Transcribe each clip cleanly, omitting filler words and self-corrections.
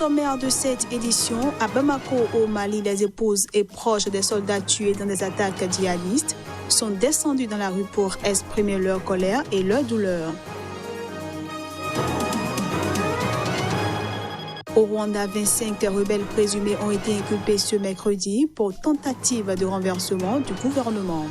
sommaire de cette édition, à Bamako, au Mali, les épouses et proches des soldats tués dans des attaques djihadistes sont descendus dans la rue pour exprimer leur colère et leur douleur. Au Rwanda, 25 rebelles présumés ont été inculpés ce mercredi pour tentative de renversement du gouvernement.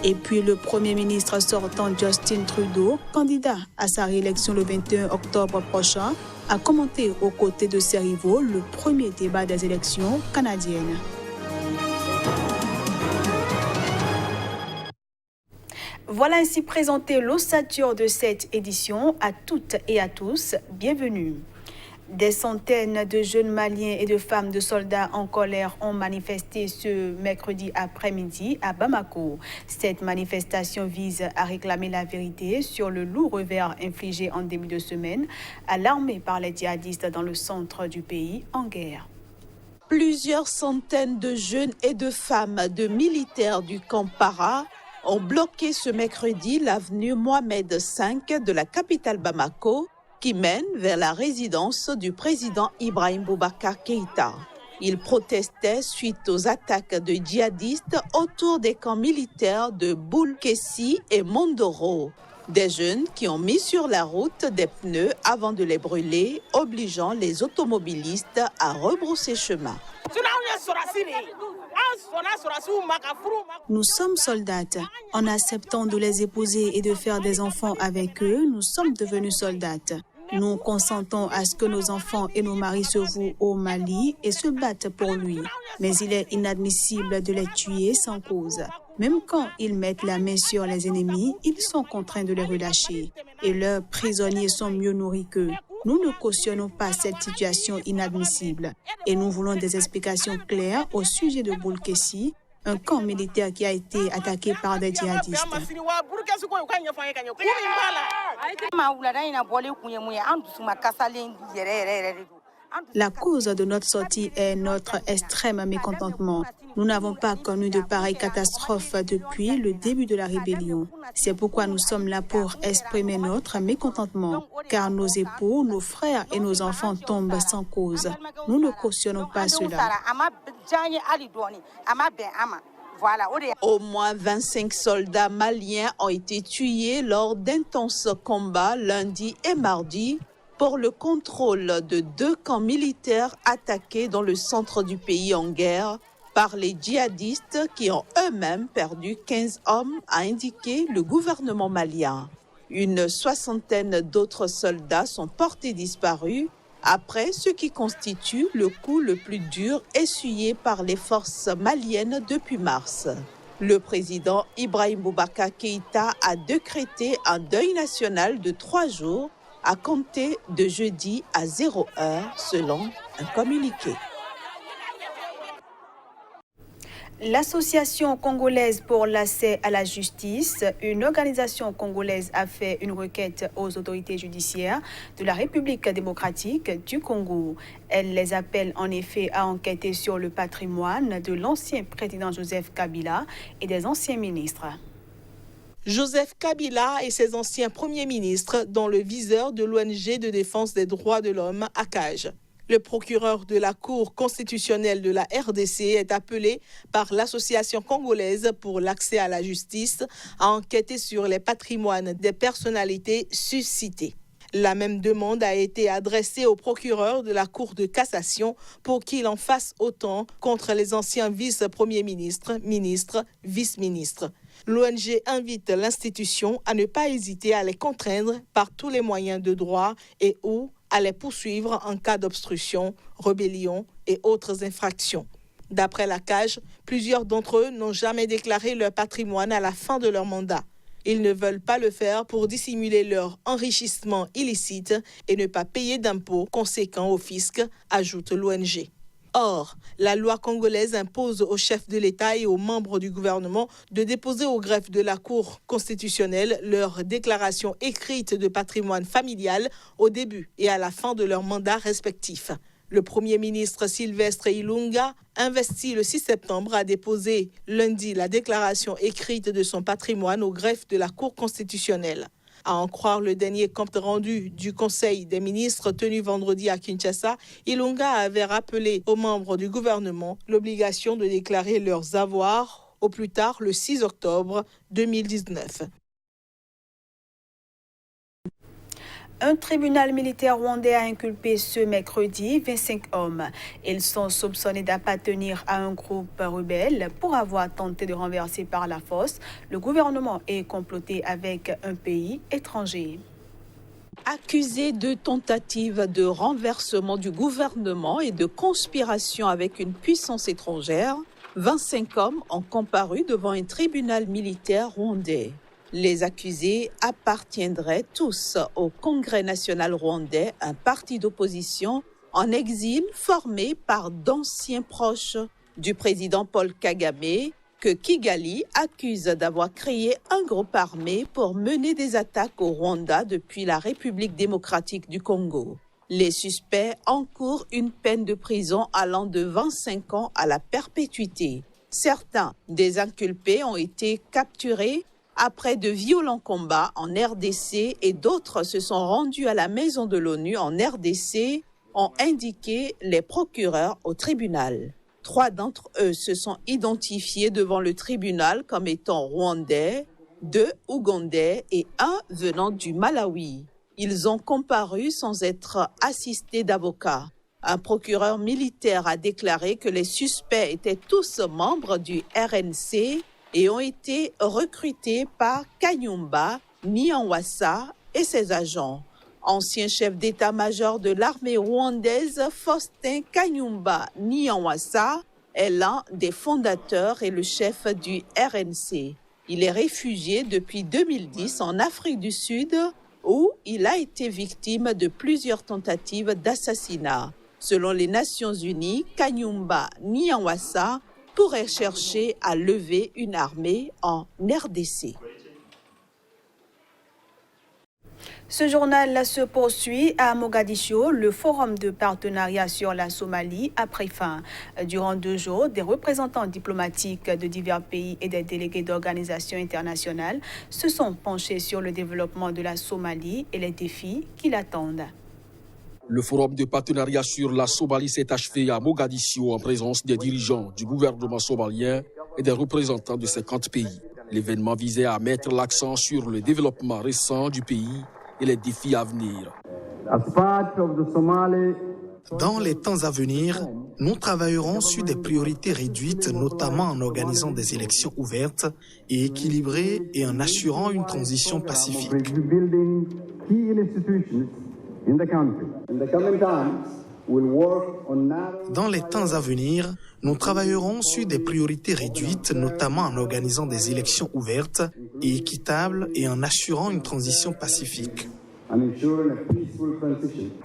Et puis le Premier ministre sortant Justin Trudeau, candidat à sa réélection le 21 octobre prochain, a commenté aux côtés de ses rivaux le premier débat des élections canadiennes. Voilà ainsi présenté l'ossature de cette édition. À toutes et à tous, bienvenue. Des centaines de jeunes Maliens et de femmes de soldats en colère ont manifesté ce mercredi après-midi à Bamako. Cette manifestation vise à réclamer la vérité sur le lourd revers infligé en début de semaine à l'armée par les djihadistes dans le centre du pays en guerre. Plusieurs centaines de jeunes et de femmes de militaires du camp Para ont bloqué ce mercredi l'avenue Mohamed V de la capitale Bamako, qui mène vers la résidence du président Ibrahim Boubacar Keïta. Ils protestaient suite aux attaques de djihadistes autour des camps militaires de Boulkessi et Mondoro. Des jeunes qui ont mis sur la route des pneus avant de les brûler, obligeant les automobilistes à rebrousser chemin. Nous sommes soldates. En acceptant de les épouser et de faire des enfants avec eux, nous sommes devenus soldates. Nous consentons à ce que nos enfants et nos maris se vouent au Mali et se battent pour lui. Mais il est inadmissible de les tuer sans cause. Même quand ils mettent la main sur les ennemis, ils sont contraints de les relâcher. Et leurs prisonniers sont mieux nourris qu'eux. Nous ne cautionnons pas cette situation inadmissible. Et nous voulons des explications claires au sujet de Boulkessi, un camp militaire qui a été attaqué par des djihadistes. La cause de notre sortie est notre extrême mécontentement. Nous n'avons pas connu de pareille catastrophe depuis le début de la rébellion. C'est pourquoi nous sommes là pour exprimer notre mécontentement, car nos époux, nos frères et nos enfants tombent sans cause. Nous ne cautionnons pas cela. Au moins 25 soldats maliens ont été tués lors d'intenses combats lundi et mardi pour le contrôle de 2 camps militaires attaqués dans le centre du pays en guerre par les djihadistes qui ont eux-mêmes perdu 15 hommes, a indiqué le gouvernement malien. Une soixantaine d'autres soldats sont portés disparus après ce qui constitue le coup le plus dur essuyé par les forces maliennes depuis mars. Le président Ibrahim Boubacar Keïta a décrété un deuil national de 3 jours à compter de jeudi à 0 heure, selon un communiqué. L'Association congolaise pour l'accès à la justice, une organisation congolaise, a fait une requête aux autorités judiciaires de la République démocratique du Congo. Elle les appelle en effet à enquêter sur le patrimoine de l'ancien président Joseph Kabila et des anciens ministres. Joseph Kabila et ses anciens premiers ministres dans le viseur de l'ONG de défense des droits de l'homme, ACAJ. Le procureur de la Cour constitutionnelle de la RDC est appelé par l'Association congolaise pour l'accès à la justice à enquêter sur les patrimoines des personnalités suscitées. La même demande a été adressée au procureur de la Cour de cassation pour qu'il en fasse autant contre les anciens vice-premiers ministres, ministres, vice-ministres. L'ONG invite l'institution à ne pas hésiter à les contraindre par tous les moyens de droit et ou à les poursuivre en cas d'obstruction, rébellion et autres infractions. D'après la CAJ, plusieurs d'entre eux n'ont jamais déclaré leur patrimoine à la fin de leur mandat. Ils ne veulent pas le faire pour dissimuler leur enrichissement illicite et ne pas payer d'impôts conséquents au fisc, ajoute l'ONG. Or, la loi congolaise impose aux chefs de l'État et aux membres du gouvernement de déposer au greffe de la Cour constitutionnelle leur déclaration écrite de patrimoine familial au début et à la fin de leur mandat respectif. Le Premier ministre Sylvestre Ilunga, investi le 6 septembre, a déposé lundi la déclaration écrite de son patrimoine au greffe de la Cour constitutionnelle. À en croire le dernier compte rendu du Conseil des ministres tenu vendredi à Kinshasa, Ilunga avait rappelé aux membres du gouvernement l'obligation de déclarer leurs avoirs au plus tard le 6 octobre 2019. Un tribunal militaire rwandais a inculpé ce mercredi 25 hommes. Ils sont soupçonnés d'appartenir à un groupe rebelle pour avoir tenté de renverser par la force le gouvernement et comploter avec un pays étranger. Accusés de tentative de renversement du gouvernement et de conspiration avec une puissance étrangère, 25 hommes ont comparu devant un tribunal militaire rwandais. Les accusés appartiendraient tous au Congrès national rwandais, un parti d'opposition en exil formé par d'anciens proches du président Paul Kagame, que Kigali accuse d'avoir créé un groupe armé pour mener des attaques au Rwanda depuis la République démocratique du Congo. Les suspects encourent une peine de prison allant de 25 ans à la perpétuité. Certains des inculpés ont été capturés après de violents combats en RDC et d'autres se sont rendus à la maison de l'ONU en RDC, ont indiqué les procureurs au tribunal. 3 d'entre eux se sont identifiés devant le tribunal comme étant rwandais, 2 ougandais et 1 venant du Malawi. Ils ont comparu sans être assistés d'avocats. Un procureur militaire a déclaré que les suspects étaient tous membres du RNC et ont été recrutés par Kayumba Nyamwasa et ses agents. Ancien chef d'état-major de l'armée rwandaise, Faustin Kayumba Nyamwasa est l'un des fondateurs et le chef du RNC. Il est réfugié depuis 2010 en Afrique du Sud où il a été victime de plusieurs tentatives d'assassinat. Selon les Nations Unies, Kayumba Nyamwasa pourrait chercher à lever une armée en RDC. Ce journal se poursuit à Mogadiscio. Le forum de partenariat sur la Somalie a pris fin. Durant 2 jours, des représentants diplomatiques de divers pays et des délégués d'organisations internationales se sont penchés sur le développement de la Somalie et les défis qui l'attendent. Le forum de partenariat sur la Somalie s'est achevé à Mogadiscio en présence des dirigeants du gouvernement somalien et des représentants de 50 pays. L'événement visait à mettre l'accent sur le développement récent du pays et les défis à venir. Dans les temps à venir, nous travaillerons sur des priorités réduites, notamment en organisant des élections ouvertes et équilibrées et en assurant une transition pacifique. Dans les temps à venir, nous travaillerons sur des priorités réduites, notamment en organisant des élections ouvertes et équitables et en assurant une transition pacifique.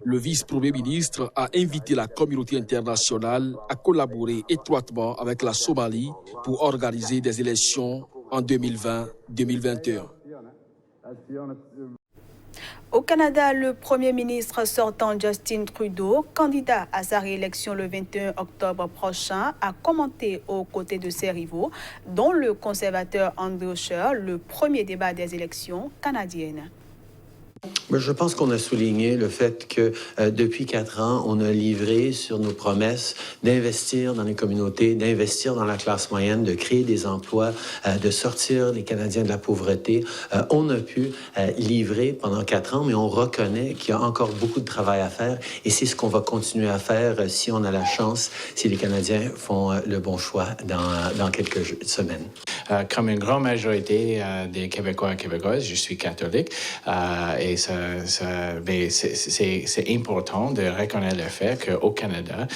Le vice-premier ministre a invité la communauté internationale à collaborer étroitement avec la Somalie pour organiser des élections en 2020-2021. Au Canada, le Premier ministre sortant Justin Trudeau, candidat à sa réélection le 21 octobre prochain, a commenté aux côtés de ses rivaux, dont le conservateur Andrew Scheer, le premier débat des élections canadiennes. Je pense qu'on a souligné le fait que depuis 4 ans, on a livré sur nos promesses d'investir dans les communautés, d'investir dans la classe moyenne, de créer des emplois, de sortir les Canadiens de la pauvreté. On a pu livrer pendant 4 ans, mais on reconnaît qu'il y a encore beaucoup de travail à faire et c'est ce qu'on va continuer à faire si on a la chance, si les Canadiens font le bon choix dans quelques semaines. Comme une grande majorité des Québécois et Québécoises, je suis catholique et c'est important de reconnaître le fait qu'au Canada,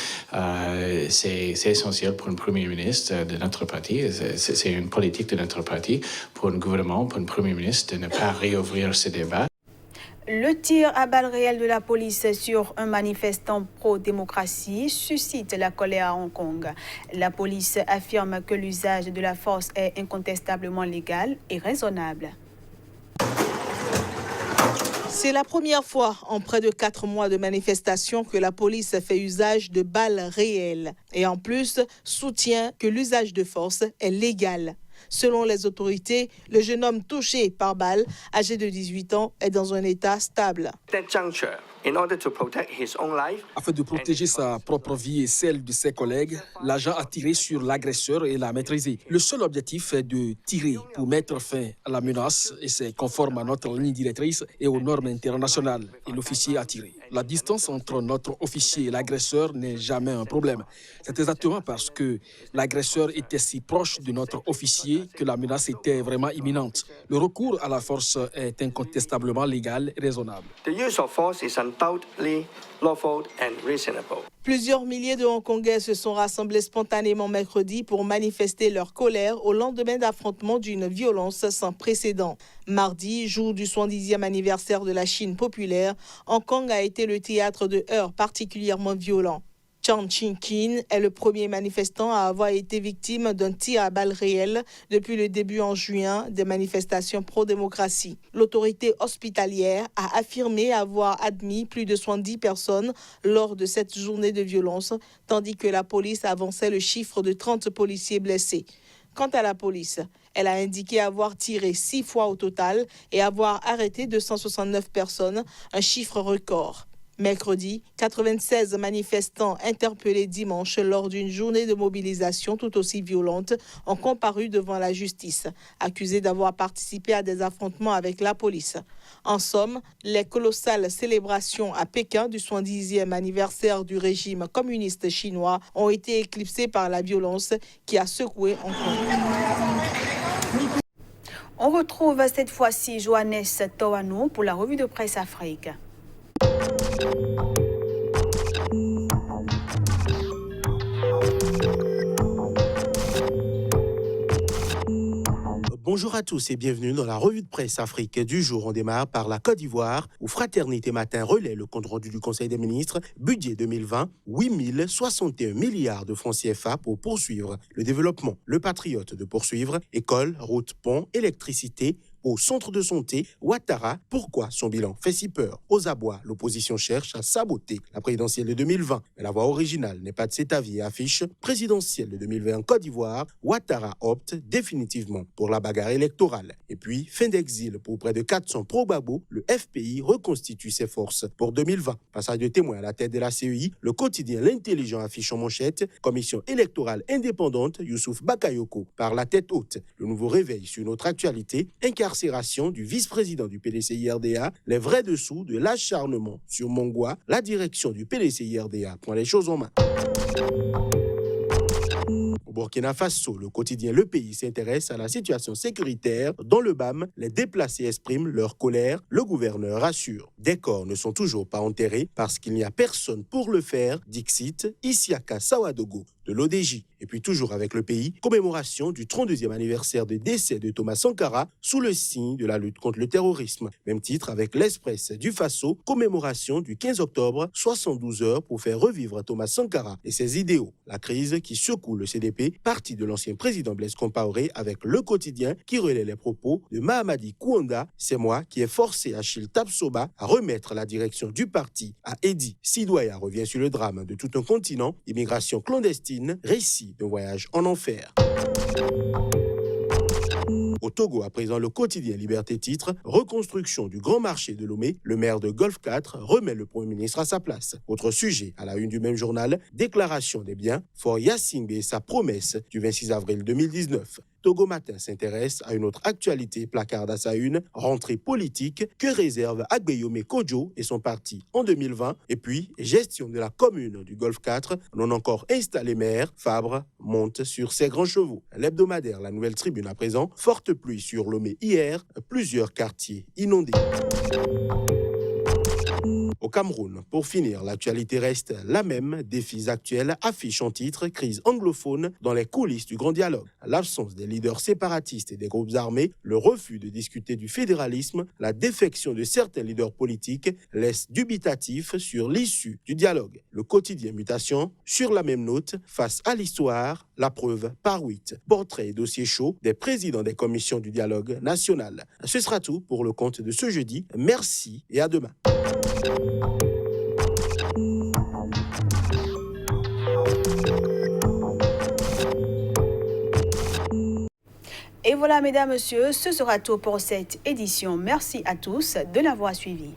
c'est essentiel pour un premier ministre de notre parti, c'est une politique de notre parti, pour un gouvernement, pour un premier ministre, de ne pas réouvrir ce débat. Le tir à balles réelles de la police sur un manifestant pro-démocratie suscite la colère à Hong Kong. La police affirme que l'usage de la force est incontestablement légal et raisonnable. C'est la première fois en près de 4 mois de manifestation que la police fait usage de balles réelles et en plus soutient que l'usage de force est légal. Selon les autorités, le jeune homme touché par balle, âgé de 18 ans, est dans un état stable. Afin de protéger sa propre vie et celle de ses collègues, l'agent a tiré sur l'agresseur et l'a maîtrisé. Le seul objectif est de tirer pour mettre fin à la menace et c'est conforme à notre ligne directrice et aux normes internationales. Et l'officier a tiré. La distance entre notre officier et l'agresseur n'est jamais un problème. C'est exactement parce que l'agresseur était si proche de notre officier que la menace était vraiment imminente. Le recours à la force est incontestablement légal et raisonnable. Plusieurs milliers de Hongkongais se sont rassemblés spontanément mercredi pour manifester leur colère au lendemain d'affrontements d'une violence sans précédent. Mardi, jour du 70e anniversaire de la Chine populaire, Hong Kong a été le théâtre de heurts particulièrement violents. Chan Chin-kin est le premier manifestant à avoir été victime d'un tir à balles réelles depuis le début en juin des manifestations pro-démocratie. L'autorité hospitalière a affirmé avoir admis plus de 70 personnes lors de cette journée de violence, tandis que la police avançait le chiffre de 30 policiers blessés. Quant à la police, elle a indiqué avoir tiré 6 fois au total et avoir arrêté 269 personnes, un chiffre record. Mercredi, 96 manifestants interpellés dimanche lors d'une journée de mobilisation tout aussi violente ont comparu devant la justice, accusés d'avoir participé à des affrontements avec la police. En somme, les colossales célébrations à Pékin du 70e anniversaire du régime communiste chinois ont été éclipsées par la violence qui a secoué Hong Kong. On retrouve cette fois-ci Johannes Towano pour la revue de presse Afrique. Bonjour à tous et bienvenue dans la revue de presse Afrique du jour. On démarre par la Côte d'Ivoire où Fraternité Matin relaie le compte-rendu du Conseil des ministres. Budget 2020, 8 061 milliards de francs CFA pour poursuivre le développement. Le Patriote de poursuivre, écoles, routes, ponts, électricité. Au centre de santé, Ouattara, pourquoi son bilan fait si peur? Aux abois, l'opposition cherche à saboter la présidentielle de 2020. Mais la voix originale n'est pas de cet avis et affiche présidentielle de 2020 en Côte d'Ivoire. Ouattara opte définitivement pour la bagarre électorale. Et puis, fin d'exil pour près de 400 pro-Gbagbo, le FPI reconstitue ses forces pour 2020. Passage de témoin à la tête de la CEI, le quotidien L'Intelligent affiche en manchette commission électorale indépendante Youssouf Bakayoko par la tête haute. Le nouveau réveil sur notre actualité, incarcération du vice-président du PDC-IRDA, les vrais dessous de l'acharnement sur Mongwa, la direction du PDC-IRDA prend les choses en main. Au Burkina Faso, le quotidien Le Pays s'intéresse à la situation sécuritaire. Dans le BAM, les déplacés expriment leur colère. Le gouverneur assure. Des corps ne sont toujours pas enterrés parce qu'il n'y a personne pour le faire, dixit Isiaka Sawadogo de l'ODJ. Et puis toujours avec Le Pays, commémoration du 32e anniversaire de décès de Thomas Sankara sous le signe de la lutte contre le terrorisme. Même titre avec l'Express du Faso, commémoration du 15 octobre, 72 heures pour faire revivre Thomas Sankara et ses idéaux. La crise qui secoue le CDP, parti de l'ancien président Blaise Compaoré avec Le Quotidien qui relaie les propos de Mahamadi Kouanda. C'est moi qui ai forcé Achille Tapsoba à remettre la direction du parti à Edi. Sidouaya revient sur le drame de tout un continent, immigration clandestine, récit d'un voyage en enfer. Au Togo, à présent, le quotidien Liberté titre « Reconstruction du grand marché de Lomé, le maire de Golfe 4 remet le Premier ministre à sa place ». Autre sujet, à la une du même journal, déclaration des biens, Fort Yassingbe et sa promesse du 26 avril 2019. Togo Matin s'intéresse à une autre actualité placarde à sa une, rentrée politique que réserve Agbeyome Kodjo et son parti en 2020. Et puis, gestion de la commune du Golfe 4, non encore installé maire, Fabre monte sur ses grands chevaux. L'hebdomadaire La Nouvelle Tribune à présent, forte pluie sur Lomé hier, plusieurs quartiers inondés. Au Cameroun, pour finir, l'actualité reste la même. Défis actuels affichent en titre crise anglophone dans les coulisses du grand dialogue. L'absence des leaders séparatistes et des groupes armés, le refus de discuter du fédéralisme, la défection de certains leaders politiques laissent dubitatif sur l'issue du dialogue. Le quotidien Mutation, sur la même note, face à l'histoire, la preuve par 8. Portrait et dossier chaud des présidents des commissions du dialogue national. Ce sera tout pour le compte de ce jeudi. Merci et à demain. Et voilà, mesdames, messieurs, ce sera tout pour cette édition. Merci à tous de l'avoir suivi.